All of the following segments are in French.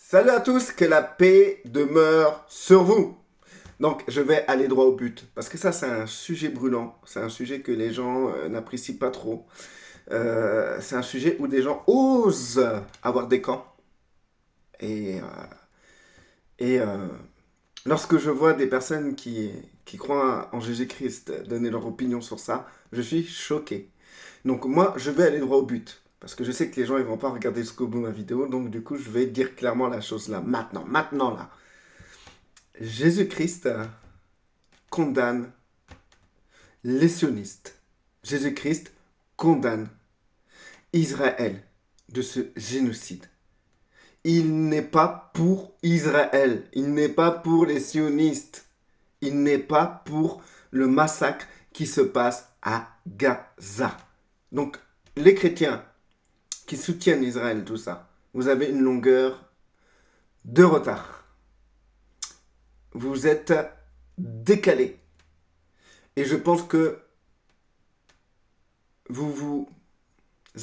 Salut à tous, que la paix demeure sur vous. Donc, je vais aller droit au but, parce que ça, c'est un sujet brûlant, c'est un sujet que les gens n'apprécient pas trop. C'est un sujet où des gens osent avoir des camps. Et, euh, et lorsque je vois des personnes qui croient en Jésus-Christ donner leur opinion sur ça, je suis choqué. Donc moi, je vais aller droit au but. Parce que je sais que les gens, ils vont pas regarder jusqu'au bout de ma vidéo. Donc du coup, je vais dire clairement la chose là. Maintenant là. Jésus-Christ condamne les sionistes. Jésus-Christ condamne Israël de ce génocide. Il n'est pas pour Israël. Il n'est pas pour les sionistes. Il n'est pas pour le massacre qui se passe à Gaza. Donc, les chrétiens qui soutiennent Israël, tout ça, vous avez une longueur de retard. Vous êtes décalé. Et je pense que vous vous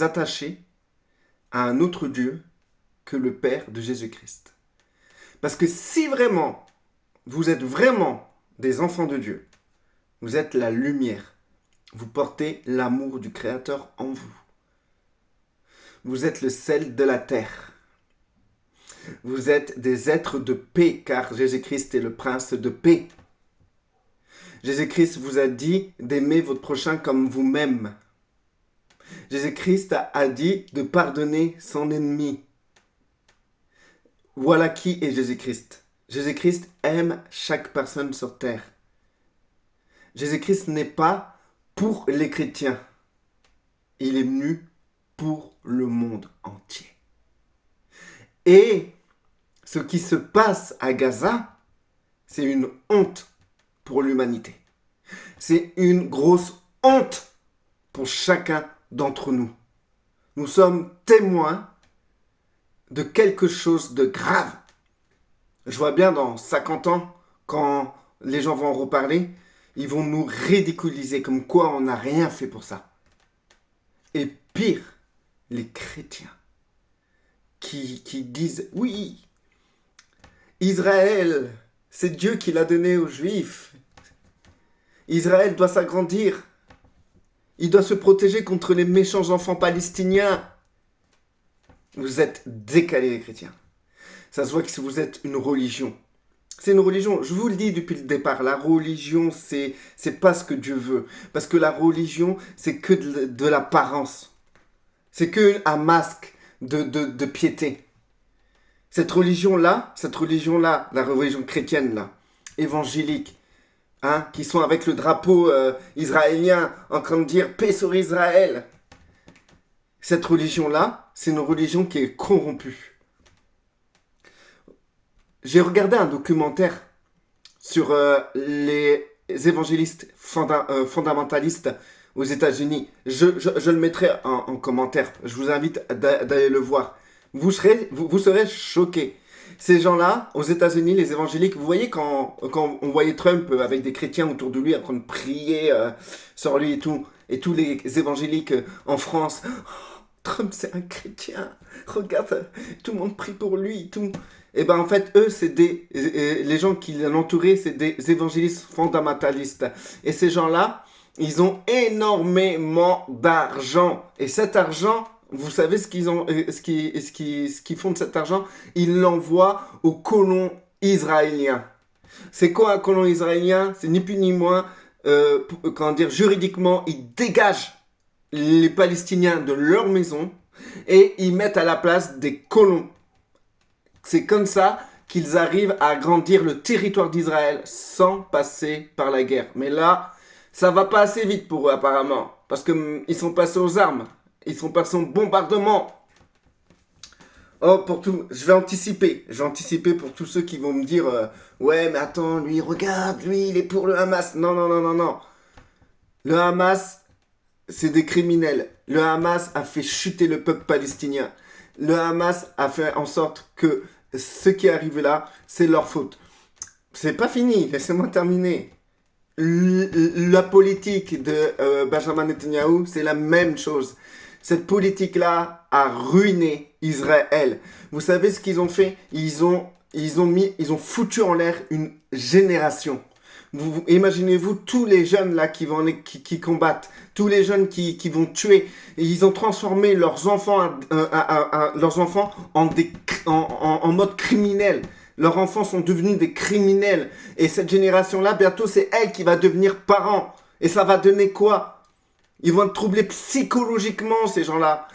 attachez à un autre Dieu que le Père de Jésus-Christ. Parce que si vraiment vous êtes vraiment des enfants de Dieu, vous êtes la lumière, vous portez l'amour du Créateur en vous. Vous êtes le sel de la terre. Vous êtes des êtres de paix, car Jésus-Christ est le prince de paix. Jésus-Christ vous a dit d'aimer votre prochain comme vous-même. Jésus-Christ a dit de pardonner son ennemi. Voilà qui est Jésus-Christ. Jésus-Christ aime chaque personne sur terre. Jésus-Christ n'est pas pour les chrétiens. Il est venu pour le monde entier. Et ce qui se passe à Gaza, c'est une honte pour l'humanité. C'est une grosse honte pour chacun d'entre nous. Nous sommes témoins de quelque chose de grave. Je vois bien dans 50 ans, quand les gens vont en reparler, ils vont nous ridiculiser comme quoi on n'a rien fait pour ça. Et pire, les chrétiens qui disent « Oui, Israël, c'est Dieu qui l'a donné aux Juifs. Israël doit s'agrandir. Il doit se protéger contre les méchants enfants palestiniens. » Vous êtes décalés, les chrétiens. Ça se voit que vous êtes une religion. C'est une religion, je vous le dis depuis le départ, la religion, c'est pas ce que Dieu veut. Parce que la religion, c'est que de l'apparence. C'est que un masque de piété. Cette religion-là, la religion chrétienne, là, évangélique, hein, qui sont avec le drapeau israélien en train de dire paix sur Israël. Cette religion-là, c'est une religion qui est corrompue. J'ai regardé un documentaire sur les évangélistes fondamentalistes aux États-Unis. Je le mettrai en commentaire. Je vous invite d'aller le voir. Vous serez choqués. Ces gens-là, aux États-Unis, les évangéliques, vous voyez quand on voyait Trump avec des chrétiens autour de lui en train de prier sur lui et tous les évangéliques en France, oh, Trump c'est un chrétien, regarde, tout le monde prie pour lui, tout. Et ben en fait, eux, c'est les gens qui l'entouraient, c'est des évangélistes fondamentalistes. Et ces gens-là, ils ont énormément d'argent. Et cet argent, vous savez ce qu'ils font de cet argent? Ils l'envoient aux colons israéliens. C'est quoi un colon israélien? C'est ni plus ni moins, juridiquement, ils dégagent les Palestiniens de leur maison et ils mettent à la place des colons. C'est comme ça qu'ils arrivent à agrandir le territoire d'Israël sans passer par la guerre. Mais là, ça va pas assez vite pour eux apparemment, parce qu'ils sont passés aux armes, ils sont passés au bombardement. Oh, je vais anticiper pour tous ceux qui vont me dire ouais, mais attends, lui, regarde, lui, il est pour le Hamas. Non. Le Hamas, c'est des criminels. Le Hamas a fait chuter le peuple palestinien. Le Hamas a fait en sorte que ce qui est arrivé là, c'est leur faute. C'est pas fini, laissez-moi terminer. La politique de Benjamin Netanyahou, c'est la même chose. Cette politique-là à ruiner Israël. Vous savez ce qu'ils ont fait? Ils ont foutu en l'air une génération. Imaginez-vous tous les jeunes là qui combattent, tous les jeunes qui vont tuer. Et ils ont transformé leurs enfants, en mode criminel. Leurs enfants sont devenus des criminels. Et cette génération-là, bientôt, c'est elle qui va devenir parent. Et ça va donner quoi? Ils vont être troublés psychologiquement, ces gens-là.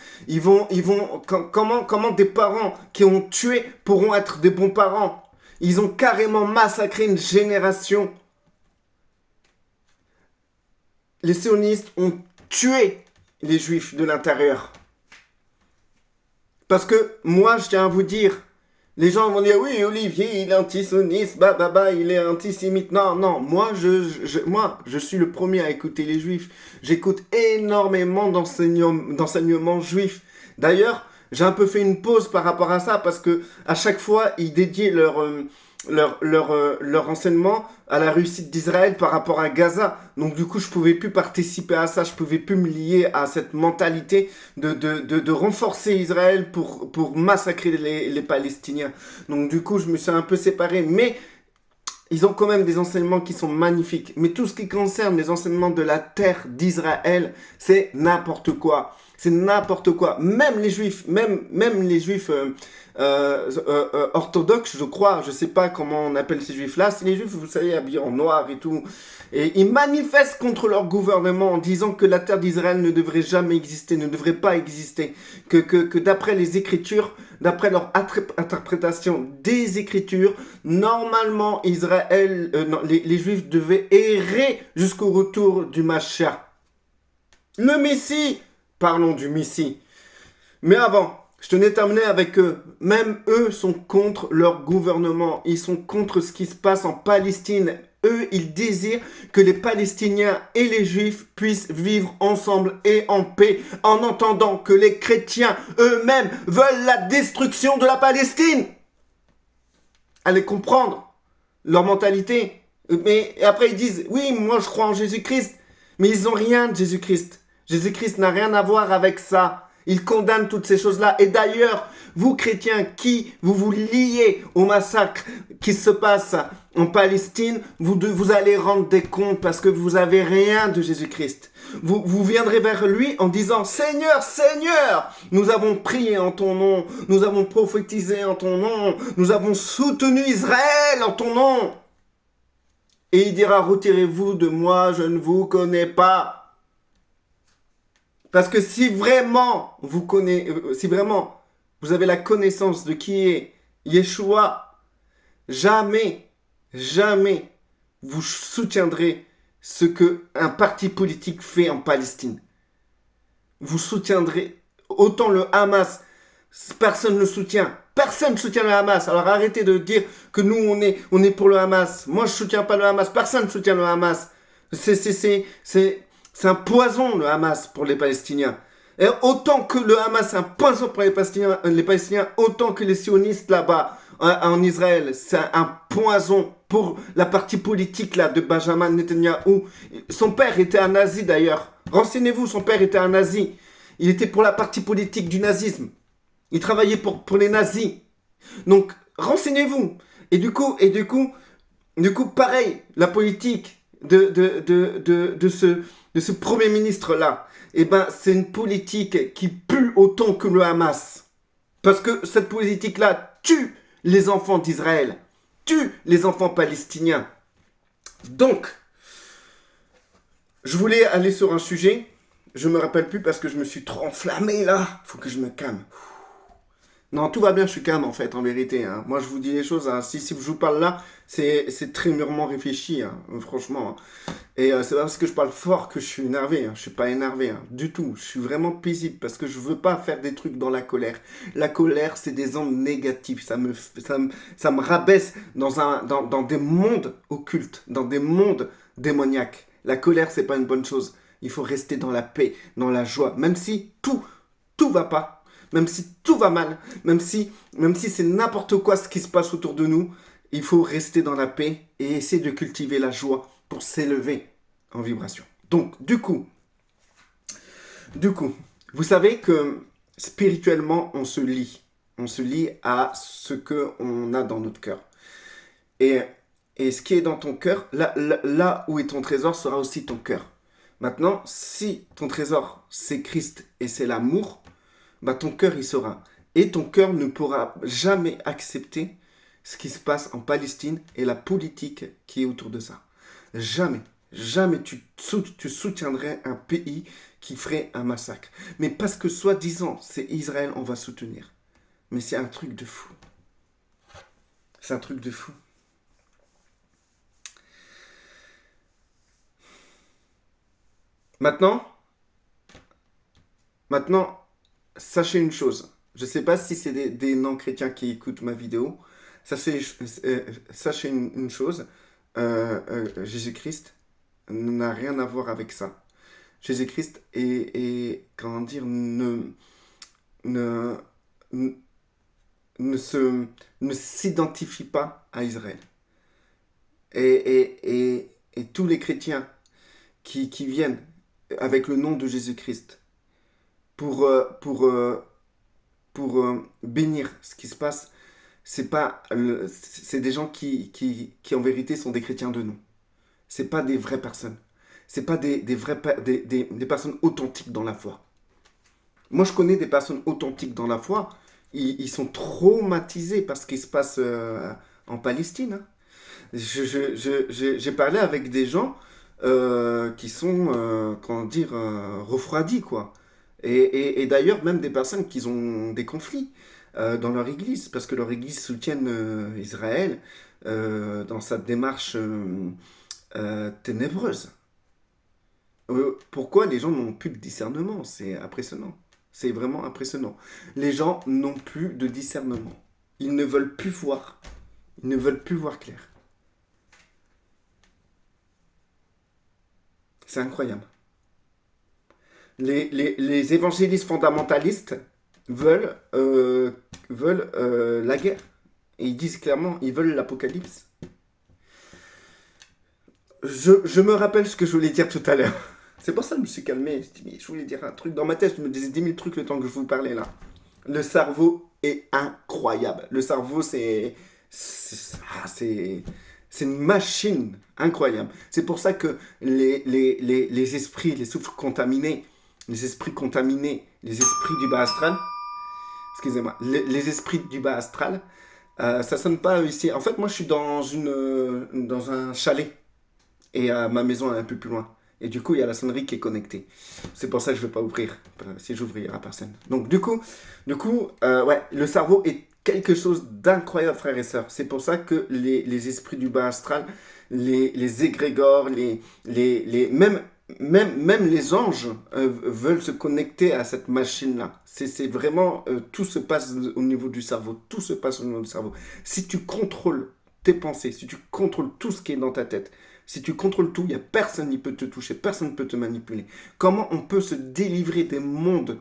Comment des parents qui ont tué pourront être des bons parents? Ils ont carrément massacré une génération. Les sionistes ont tué les juifs de l'intérieur. Parce que moi, je tiens à vous dire, les gens vont dire, oui, Olivier, il est antisioniste, il est antisémite. Non, moi, je suis le premier à écouter les juifs. J'écoute énormément d'enseignements juifs. D'ailleurs, j'ai un peu fait une pause par rapport à ça, parce que à chaque fois, ils dédiaient leur enseignement à la réussite d'Israël par rapport à Gaza. Donc du coup, je pouvais plus participer à ça, je pouvais plus me lier à cette mentalité de renforcer Israël pour massacrer les Palestiniens. Donc du coup, je me suis un peu séparé, mais ils ont quand même des enseignements qui sont magnifiques. Mais tout ce qui concerne les enseignements de la terre d'Israël, c'est n'importe quoi. C'est n'importe quoi. Même les juifs, orthodoxes, je crois, je sais pas comment on appelle ces juifs-là, c'est les juifs, vous savez, habillés en noir et tout. Et ils manifestent contre leur gouvernement en disant que la terre d'Israël ne devrait jamais exister, ne devrait pas exister. Que d'après les Écritures, d'après leur interprétation des Écritures, normalement, les Juifs devaient errer jusqu'au retour du Mashiach. Le Messie! Parlons du Messie. Mais avant, je tenais à terminer avec eux. Même eux sont contre leur gouvernement. Ils sont contre ce qui se passe en Palestine. Eux, ils désirent que les Palestiniens et les Juifs puissent vivre ensemble et en paix, en entendant que les chrétiens eux-mêmes veulent la destruction de la Palestine. Allez comprendre leur mentalité. Mais après, ils disent, oui, moi je crois en Jésus-Christ. Mais ils n'ont rien de Jésus-Christ. Jésus-Christ n'a rien à voir avec ça. Il condamne toutes ces choses-là. Et d'ailleurs, vous chrétiens qui vous liez au massacre qui se passe en Palestine, vous allez rendre des comptes parce que vous n'avez rien de Jésus-Christ. Vous viendrez vers lui en disant, Seigneur, Seigneur, nous avons prié en ton nom, nous avons prophétisé en ton nom, nous avons soutenu Israël en ton nom. Et il dira, retirez-vous de moi, je ne vous connais pas. Parce que si vraiment vous avez la connaissance de qui est Yeshua, jamais vous soutiendrez ce qu'un parti politique fait en Palestine. Vous soutiendrez autant le Hamas. Personne ne le soutient. Personne ne soutient le Hamas. Alors arrêtez de dire que nous on est pour le Hamas. Moi je soutiens pas le Hamas. Personne ne soutient le Hamas. C'est un poison, le Hamas, pour les Palestiniens. Et autant que le Hamas est un poison pour les Palestiniens, autant que les sionistes là-bas, en Israël, c'est un poison pour la partie politique là de Benjamin Netanyahou. Son père était un nazi d'ailleurs. Renseignez-vous, son père était un nazi. Il était pour la partie politique du nazisme. Il travaillait pour les nazis. Donc, renseignez-vous. Et du coup, pareil, la politique de ce Premier ministre-là, c'est une politique qui pue autant que le Hamas. Parce que cette politique-là tue les enfants d'Israël, tue les enfants palestiniens. Donc, je voulais aller sur un sujet, je me rappelle plus parce que je me suis trop enflammé là, faut que je me calme. Non, tout va bien, je suis calme en fait, en vérité. Hein. Moi, je vous dis les choses. Hein. Si je vous parle là, c'est très mûrement réfléchi, hein, franchement. Hein. Et c'est pas parce que je parle fort que je suis énervé. Hein. Je suis pas énervé, hein, du tout. Je suis vraiment paisible parce que je veux pas faire des trucs dans la colère. La colère, c'est des ondes négatives. Ça me rabaisse dans des mondes occultes, dans des mondes démoniaques. La colère, c'est pas une bonne chose. Il faut rester dans la paix, dans la joie, même si tout va pas. Même si tout va mal, même si c'est n'importe quoi ce qui se passe autour de nous, il faut rester dans la paix et essayer de cultiver la joie pour s'élever en vibration. Donc, du coup, vous savez que spirituellement, on se lie. On se lie à ce qu'on a dans notre cœur. Et, et ce qui est dans ton cœur, là où est ton trésor sera aussi ton cœur. Maintenant, si ton trésor, c'est Christ et c'est l'amour, bah ton cœur y sera. Et ton cœur ne pourra jamais accepter ce qui se passe en Palestine et la politique qui est autour de ça. Jamais. Jamais tu soutiendrais un pays qui ferait un massacre. Mais parce que soi-disant, c'est Israël, on va soutenir. Mais c'est un truc de fou. C'est un truc de fou. Maintenant, maintenant, sachez une chose. Je ne sais pas si c'est des non-chrétiens qui écoutent ma vidéo. Sachez une chose. Jésus-Christ n'a rien à voir avec ça. Jésus-Christ comment dire, ne, ne s'identifie pas à Israël. Et tous les chrétiens qui viennent avec le nom de Jésus-Christ pour bénir ce qui se passe, c'est des gens qui en vérité sont des chrétiens de nom. C'est pas des vraies personnes. C'est pas des personnes authentiques dans la foi. Moi, je connais des personnes authentiques dans la foi. Ils sont traumatisés par ce qui se passe en Palestine. Hein. J'ai parlé avec des gens qui sont, comment dire, refroidis, quoi. Et d'ailleurs, même des personnes qui ont des conflits dans leur église, parce que leur église soutienne Israël dans sa démarche ténébreuse. Pourquoi les gens n'ont plus de discernement? C'est impressionnant. C'est vraiment impressionnant. Les gens n'ont plus de discernement. Ils ne veulent plus voir. Ils ne veulent plus voir clair. C'est incroyable. Les évangélistes fondamentalistes veulent la guerre. Et ils disent clairement, ils veulent l'apocalypse. Je me rappelle ce que je voulais dire tout à l'heure. C'est pour ça que je me suis calmé. Je voulais dire un truc dans ma tête. Je me disais 10 000 trucs le temps que je vous parlais là. Le cerveau est incroyable. Le cerveau, c'est une machine incroyable. C'est pour ça que les esprits, les souffles contaminés, les esprits contaminés, les esprits du bas astral, excusez-moi, les esprits du bas astral, ça sonne pas ici. En fait, moi, je suis dans un chalet. Et ma maison est un peu plus loin. Et du coup, il y a la sonnerie qui est connectée. C'est pour ça que je ne vais pas ouvrir. Si j'ouvre, il n'y aura personne. Donc, du coup ouais, le cerveau est quelque chose d'incroyable, frères et sœurs. C'est pour ça que les esprits du bas astral, les égrégores, même les anges veulent se connecter à cette machine-là. C'est vraiment, tout se passe au niveau du cerveau. Tout se passe au niveau du cerveau. Si tu contrôles tes pensées, si tu contrôles tout ce qui est dans ta tête, si tu contrôles tout, il n'y a personne qui peut te toucher, personne ne peut te manipuler. Comment on peut se délivrer des mondes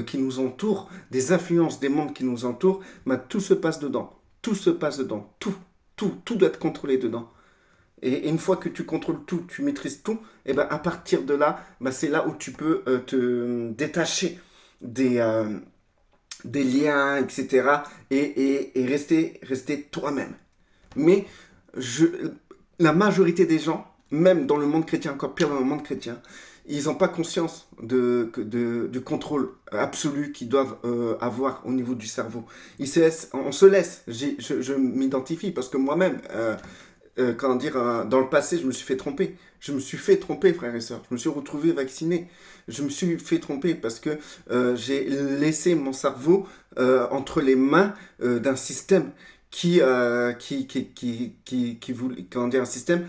qui nous entourent, des influences des mondes qui nous entourent? Bah, tout se passe dedans. Tout se passe dedans. Tout doit être contrôlé dedans. Et une fois que tu contrôles tout, tu maîtrises tout, et ben à partir de là, bah, c'est là où tu peux te détacher des liens, etc. Et rester toi-même. Mais la majorité des gens, même dans le monde chrétien, encore pire dans le monde chrétien, ils n'ont pas conscience du contrôle absolu qu'ils doivent avoir au niveau du cerveau. On se laisse, je m'identifie parce que moi-même, comment dire, dans le passé, je me suis fait tromper. Je me suis fait tromper, frères et sœurs. Je me suis retrouvé vacciné. Je me suis fait tromper parce que j'ai laissé mon cerveau entre les mains d'un système qui voulait, comment dire, un système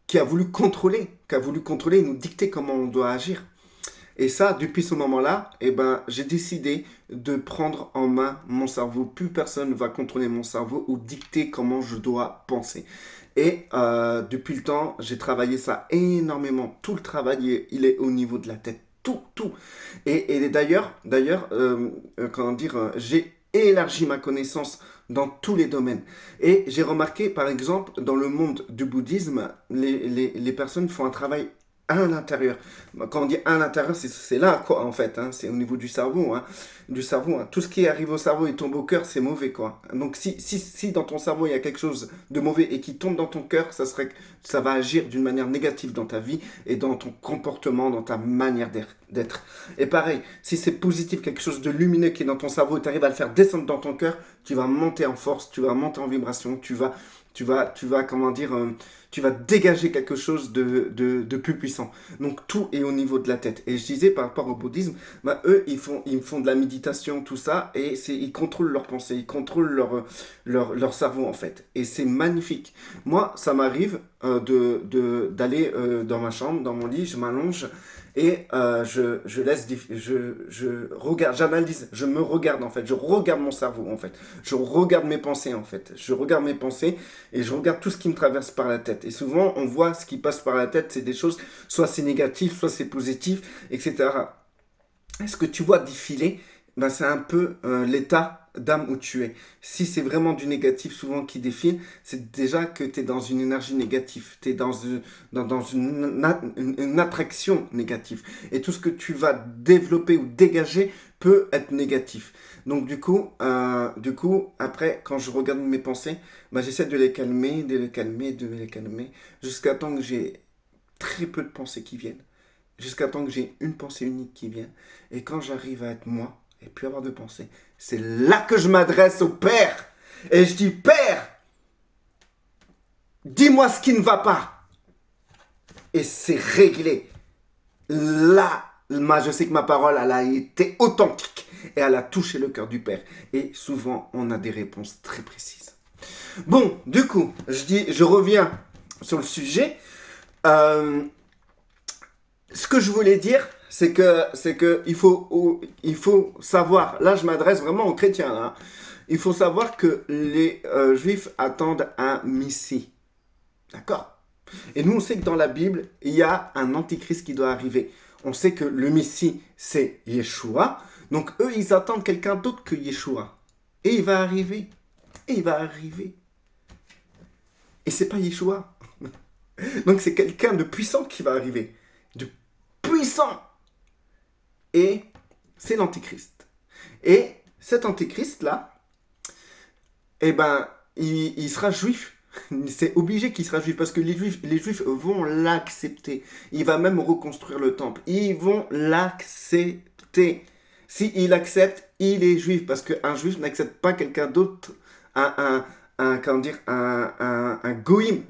qui a voulu contrôler, et nous dicter comment on doit agir. Et ça, depuis ce moment-là, eh ben, j'ai décidé de prendre en main mon cerveau. Plus personne ne va contrôler mon cerveau ou dicter comment je dois penser. Et depuis le temps, j'ai travaillé ça énormément. Tout le travail, il est au niveau de la tête. Tout. Et d'ailleurs, comment dire, j'ai élargi ma connaissance dans tous les domaines. Et j'ai remarqué, par exemple, dans le monde du bouddhisme, les personnes font un travail à l'intérieur. Quand on dit à l'intérieur, c'est là, quoi, en fait. Hein. C'est au niveau du cerveau. Hein. Du cerveau. Hein. Tout ce qui arrive au cerveau et tombe au cœur, c'est mauvais, quoi. Donc, si dans ton cerveau, il y a quelque chose de mauvais et qui tombe dans ton cœur, ça va agir d'une manière négative dans ta vie et dans ton comportement, dans ta manière d'être. Et pareil, si c'est positif, quelque chose de lumineux qui est dans ton cerveau et tu arrives à le faire descendre dans ton cœur, tu vas monter en force, tu vas monter en vibration, comment dire, tu vas dégager quelque chose de plus puissant. Donc tout est au niveau de la tête. Et je disais par rapport au bouddhisme, bah, eux, ils font de la méditation, tout ça, et ils contrôlent leurs pensées, ils contrôlent leur cerveau en fait. Et c'est magnifique. Moi, ça m'arrive d'aller dans ma chambre, dans mon lit, je m'allonge, et je regarde, j'analyse, je me regarde en fait, je regarde mon cerveau en fait, je regarde mes pensées en fait, je regarde mes pensées et je regarde tout ce qui me traverse par la tête. Et souvent, on voit ce qui passe par la tête, c'est des choses, soit c'est négatif, soit c'est positif, etc. Est-ce que tu vois défiler? Ben, c'est un peu l'état d'âme où tu es. Si c'est vraiment du négatif souvent qui défile, c'est déjà que tu es dans une énergie négative, tu es dans une attraction négative. Et tout ce que tu vas développer ou dégager peut être négatif. Donc du coup, après, quand je regarde mes pensées, ben, j'essaie de les calmer, jusqu'à temps que j'ai très peu de pensées qui viennent. Jusqu'à temps que j'ai une pensée unique qui vient. Et quand j'arrive à être moi, et plus avoir de pensée, c'est là que je m'adresse au Père. Et je dis, Père, dis-moi ce qui ne va pas. Et c'est réglé. Là, je sais que ma parole, elle a été authentique. Et elle a touché le cœur du Père. Et souvent, on a des réponses très précises. Bon, du coup, je reviens sur le sujet. Ce que je voulais dire, c'est que il faut savoir, là je m'adresse vraiment aux chrétiens, là. Il faut savoir que les juifs attendent un Messie. D'accord? Et nous on sait que dans la Bible, il y a un antichrist qui doit arriver. On sait que le Messie, c'est Yeshua. Donc eux, ils attendent quelqu'un d'autre que Yeshua. Et il va arriver. Et il va arriver. Et c'est pas Yeshua. Donc c'est quelqu'un de puissant qui va arriver. De puissant. Et c'est l'antéchrist. Et cet antéchrist-là, eh ben, il sera juif. C'est obligé qu'il sera juif parce que les juifs vont l'accepter. Il va même reconstruire le temple. Ils vont l'accepter. S'il accepte, il est juif parce qu'un juif n'accepte pas quelqu'un d'autre, comment dire, un goïm.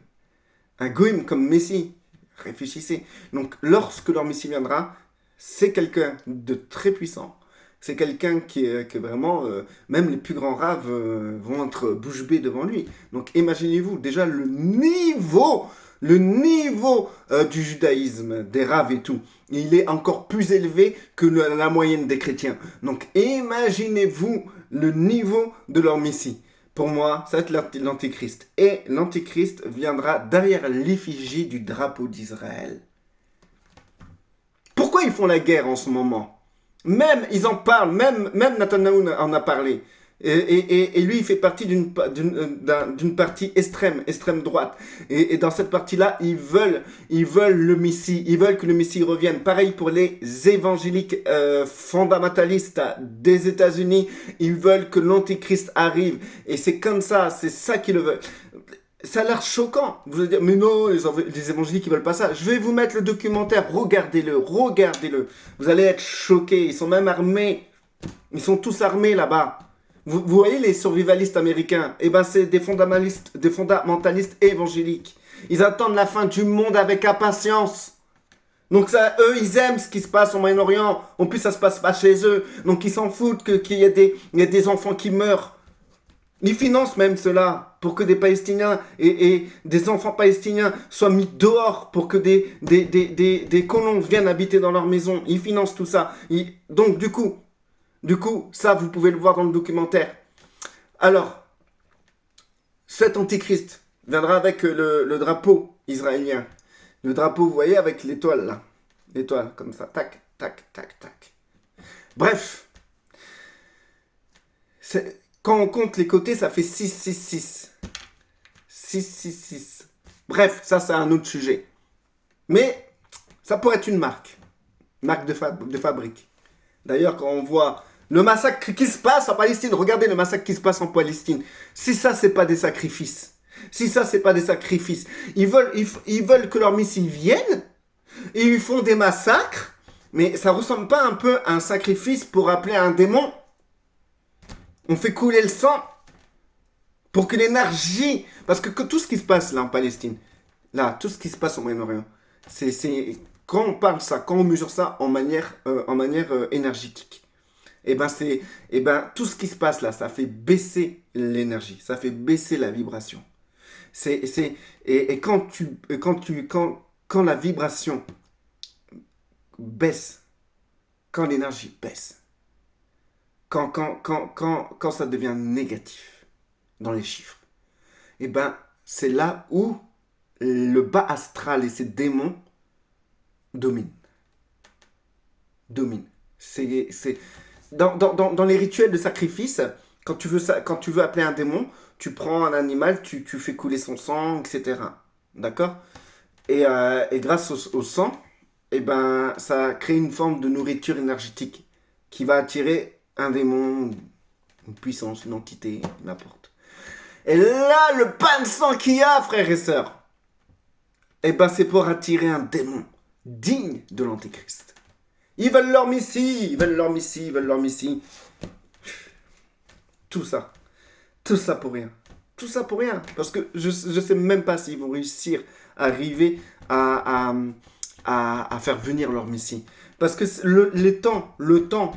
Un goïm comme Messie. Réfléchissez. Donc, lorsque leur Messie viendra, c'est quelqu'un de très puissant. C'est quelqu'un qui est vraiment... même les plus grands raves vont être bouche bée devant lui. Donc, imaginez-vous déjà le niveau du judaïsme, des raves et tout. Il est encore plus élevé que la moyenne des chrétiens. Donc, imaginez-vous le niveau de leur Messie. Pour moi, ça va être l'antéchrist. Et l'antéchrist viendra derrière l'effigie du drapeau d'Israël. Pourquoi ils font la guerre en ce moment? Même, ils en parlent, même Netanyahou en a parlé. Et lui, il fait partie d'une partie extrême droite. Et dans cette partie-là, ils veulent le Messie, ils veulent que le Messie revienne. Pareil pour les évangéliques fondamentalistes des États-Unis, ils veulent que l'antéchrist arrive. Et c'est comme ça, c'est ça qu'ils le veulent. Ça a l'air choquant. Vous allez dire, mais non, les évangéliques, ils veulent pas ça. Je vais vous mettre le documentaire, regardez-le. Vous allez être choqués, ils sont même armés. Ils sont tous armés là-bas. Vous voyez les survivalistes américains? Eh ben, c'est des fondamentalistes évangéliques. Ils attendent la fin du monde avec impatience. Donc ça, eux, ils aiment ce qui se passe au Moyen-Orient. En plus, ça se passe pas chez eux. Donc ils s'en foutent qu'il y ait des enfants qui meurent. Ils financent même cela pour que des Palestiniens et des enfants palestiniens soient mis dehors pour que des colons viennent habiter dans leur maison. Ils financent tout ça. Donc du coup, ça vous pouvez le voir dans le documentaire. Alors, cet antéchrist viendra avec le drapeau israélien. Le drapeau, vous voyez, avec l'étoile là. L'étoile, comme ça. Tac, tac, tac, tac. Bref. Quand on compte les côtés, ça fait 6, 6, 6. 6, 6, 6. Bref, ça, c'est un autre sujet. Mais, Ça pourrait être une marque de fabrique. D'ailleurs, quand on voit le massacre qui se passe en Palestine, regardez le massacre qui se passe en Palestine. Si ça, c'est pas des sacrifices. Si ça, c'est pas des sacrifices. Ils veulent que leurs missiles viennent et ils font des massacres. Mais ça ressemble pas un peu à un sacrifice pour appeler un démon? On fait couler le sang pour que l'énergie... Parce que tout ce qui se passe là en Palestine, là, tout ce qui se passe au Moyen-Orient, c'est quand on parle ça, quand on mesure ça en manière énergétique, et tout ce qui se passe là, ça fait baisser l'énergie, ça fait baisser la vibration. Quand la vibration baisse, quand l'énergie baisse, quand ça devient négatif dans les chiffres, c'est là où le bas astral et ses démons dominent. Dans les rituels de sacrifice, quand tu veux appeler un démon, tu prends un animal, tu fais couler son sang, etc. D'accord? Et grâce au sang, ça crée une forme de nourriture énergétique qui va attirer un démon, une puissance, une entité, n'importe. Et là, le pain de sang qu'il y a, frères et sœurs, c'est pour attirer un démon digne de l'Antéchrist. Ils veulent leur messie, Tout ça pour rien. Tout ça pour rien. Parce que je ne sais même pas s'ils vont réussir à arriver à faire venir leur messie. Parce que le temps,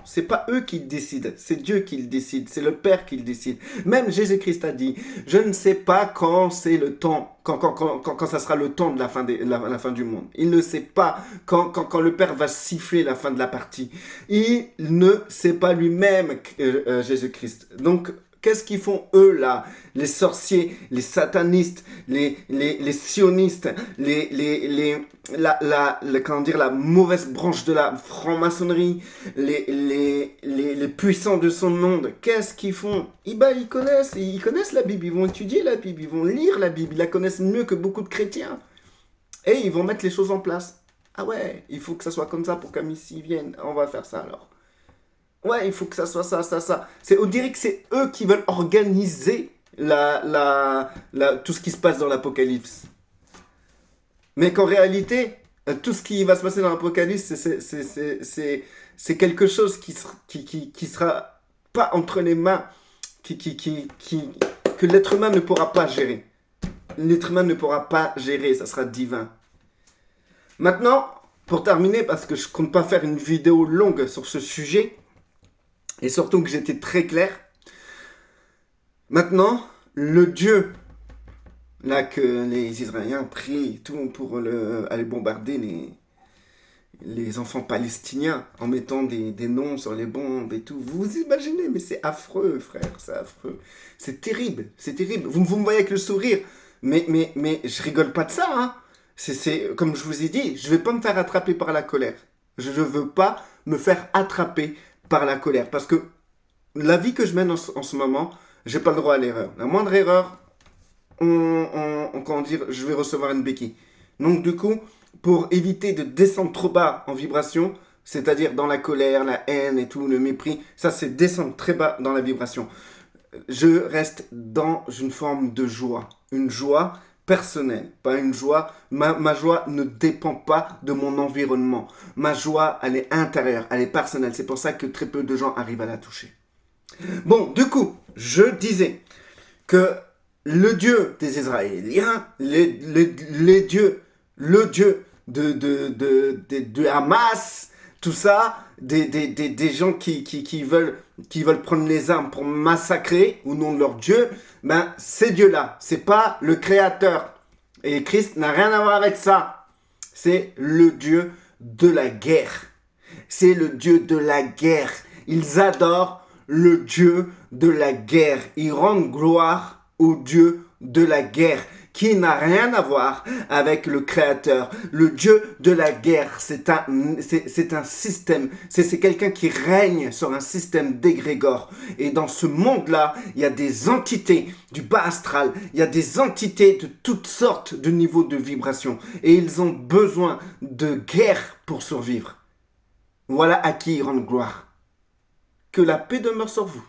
c'est pas eux qui le décident, c'est Dieu qui le décide, c'est le Père qui le décide. Même Jésus-Christ a dit, je ne sais pas quand c'est le temps, quand ça sera le temps de la fin du monde. Il ne sait pas quand le Père va siffler la fin de la partie. Il ne sait pas lui-même, Jésus-Christ. Donc, qu'est-ce qu'ils font eux là? Les sorciers, les satanistes, les sionistes, la mauvaise branche de la franc-maçonnerie, les puissants de son monde. Qu'est-ce qu'ils font? Ils connaissent la Bible, ils vont étudier la Bible, ils vont lire la Bible, ils la connaissent mieux que beaucoup de chrétiens. Et ils vont mettre les choses en place. Ah ouais, il faut que ça soit comme ça pour qu'un messie vienne. On va faire ça alors. Ouais, il faut que ça soit ça. On dirait que c'est eux qui veulent organiser tout ce qui se passe dans l'Apocalypse. Mais qu'en réalité, tout ce qui va se passer dans l'Apocalypse, c'est quelque chose qui sera pas entre les mains, que l'être humain ne pourra pas gérer. L'être humain ne pourra pas gérer, ça sera divin. Maintenant, pour terminer, parce que je compte pas faire une vidéo longue sur ce sujet, et surtout que j'étais très clair. Maintenant, le Dieu, là que les Israéliens prient tout pour aller bombarder les enfants palestiniens en mettant des noms sur les bombes et tout. Vous vous imaginez, mais c'est affreux, frère, c'est affreux. C'est terrible. Vous me voyez avec le sourire, mais je rigole pas de ça, hein. C'est comme je vous ai dit, je vais pas me faire attraper par la colère. Je ne veux pas me faire attraper par la colère. Parce que la vie que je mène en ce moment, j'ai pas le droit à l'erreur. La moindre erreur, je vais recevoir une béquille. Donc du coup, pour éviter de descendre trop bas en vibration, c'est-à-dire dans la colère, la haine et tout, le mépris, ça c'est descendre très bas dans la vibration. Je reste dans une forme de joie. Une joie personnelle, pas une joie. Ma joie ne dépend pas de mon environnement. Ma joie, elle est intérieure, elle est personnelle. C'est pour ça que très peu de gens arrivent à la toucher. Bon, du coup, je disais que le Dieu des Israéliens, le Dieu de Hamas, tout ça, des gens qui veulent prendre les armes pour massacrer au nom de leur Dieu, ces dieux-là, c'est pas le Créateur. Et Christ n'a rien à voir avec ça. C'est le Dieu de la guerre. C'est le Dieu de la guerre. Ils adorent le Dieu de la guerre. Ils rendent gloire au Dieu de la guerre qui n'a rien à voir avec le Créateur, le Dieu de la guerre. C'est un système, c'est quelqu'un qui règne sur un système d'égrégore. Et dans ce monde-là, il y a des entités du bas astral, il y a des entités de toutes sortes de niveaux de vibration. Et ils ont besoin de guerre pour survivre. Voilà à qui ils rendent gloire. Que la paix demeure sur vous.